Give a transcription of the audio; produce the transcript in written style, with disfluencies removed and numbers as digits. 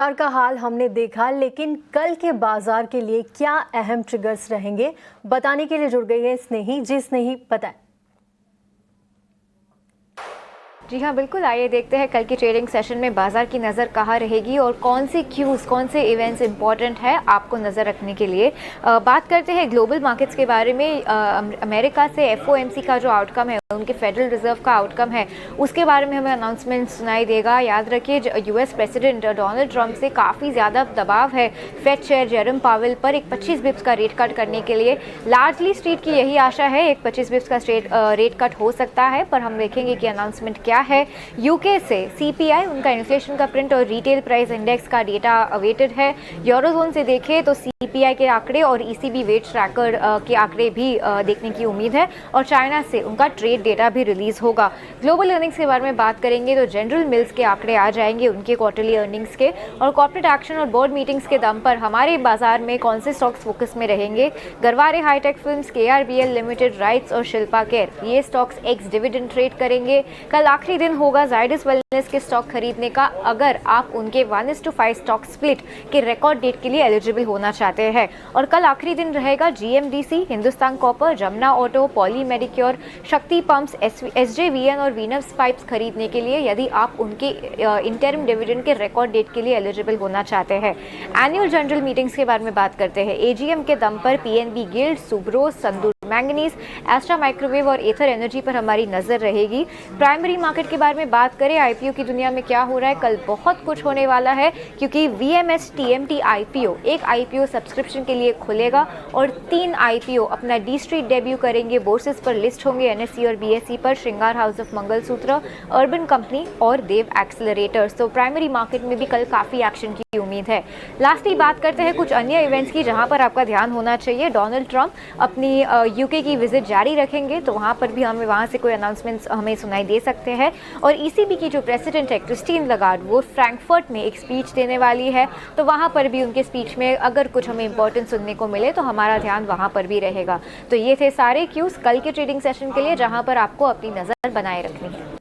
बाजार का हाल हमने देखा, लेकिन कल के बाजार के लिए क्या अहम ट्रिगर्स रहेंगे, बताने के लिए जुड़ गई है स्नेही। जी स्नेही, बताएं। जी हाँ, बिल्कुल। आइए देखते हैं कल की ट्रेडिंग सेशन में बाजार की नज़र कहाँ रहेगी और कौन सी क्यूज़, कौन से इवेंट्स इंपॉर्टेंट है आपको नज़र रखने के लिए। बात करते हैं ग्लोबल मार्केट्स के बारे में। अमेरिका से एफओएमसी का जो आउटकम है, उनके फेडरल रिजर्व का आउटकम है, उसके बारे में हमें अनाउंसमेंट सुनाई देगा। याद रखिए, यूएस प्रेसिडेंट डोनाल्ड ट्रंप से काफ़ी ज़्यादा दबाव है फेड चेयर जेरम पावेल पर एक 25 बिप्स का रेट कट करने के लिए। लार्जली स्ट्रीट की यही आशा है, एक 25 बिप्स का रेट कट हो सकता है, पर हम देखेंगे कि अनाउंसमेंट क्या है। यूके से सीपीआई, उनका इन्फ्लेशन का प्रिंट और रिटेल प्राइस इंडेक्स का डेटा अवेटेड है। यूरोजोन से देखें तो सीपीआई के आंकड़े और ईसीबी वेट ट्रैकर के आंकड़े भी देखने की उम्मीद है, और चाइना से उनका ट्रेड डेटा भी रिलीज होगा। ग्लोबल अर्निंग्स के बारे में बात करेंगे तो जनरल मिल्स के आंकड़े आ जाएंगे, उनके क्वार्टरली अर्निंग्स के, और कॉर्पोरेट एक्शन और बोर्ड मीटिंग्स के दम पर हमारे बाजार में कौन से स्टॉक्स फोकस में रहेंगे। Garware hi tech films, KRBL limited, RITES और शिल्पा केयर, ये स्टॉक्स एक्स डिविडेंड ट्रेड करेंगे। कल आखिरी दिन होगा जायडस वेलनेस के स्टॉक खरीदने का, अगर आप उनके 1:5 स्टॉक स्प्लिट के रिकॉर्ड डेट के लिए एलिजिबल होना चाहते हैं। और कल आखिरी दिन रहेगा GMDC, Hindustan Copper, Jamuna Auto, Poly Medicure, Shakti Pumps, SJVN और वीनस पाइप्स खरीदने के लिए, यदि आप उनके इंटरिम डिविडेंड के रिकॉर्ड डेट के लिए एलिजिबल होना चाहते हैं। एनुअल जनरल मीटिंग्स के बारे में बात करते हैं। एजीएम के दम पर PNB guild, Subros, संदूर manganese, extra microwave और एथर एनर्जी पर हमारी नजर रहेगी। प्राइमरी मार्केट के बारे में बात करें, आईपीओ की दुनिया में क्या हो रहा है, कल बहुत कुछ होने वाला है, क्योंकि वीएमएस टीएमटी आईपीओ, एक आईपीओ सब्सक्रिप्शन के लिए खुलेगा और 3 आईपीओ अपना डी स्ट्रीट डेब्यू करेंगे, बोर्सेस पर लिस्ट होंगे, एनएससी और बीएसई पर, श्रृंगार house of mangalsutra, urban company और देव एक्सेलरेटर्स। तो प्राइमरी मार्केट में भी कल काफी एक्शन की उम्मीद है। लास्टली बात करते हैं कुछ अन्य इवेंट्स की, जहां पर आपका ध्यान होना चाहिए। डोनाल्ड ट्रंप अपनी यूके की विजिट जारी रखेंगे, तो वहां पर भी हमें वहां से कोई अनाउंसमेंट्स हमें सुनाई दे सकते हैं। और ईसीबी की जो प्रेसिडेंट है क्रिस्टीन लगार्ड, वो फ्रैंकफर्ट में एक स्पीच देने वाली है, तो वहां पर भी उनके स्पीच में अगर कुछ हमें इंपॉर्टेंट सुनने को मिले तो हमारा ध्यान वहां पर भी रहेगा। तो ये थे सारे क्यूज कल के ट्रेडिंग सेशन के लिए, जहां पर आपको अपनी नजर बनाए रखनी है।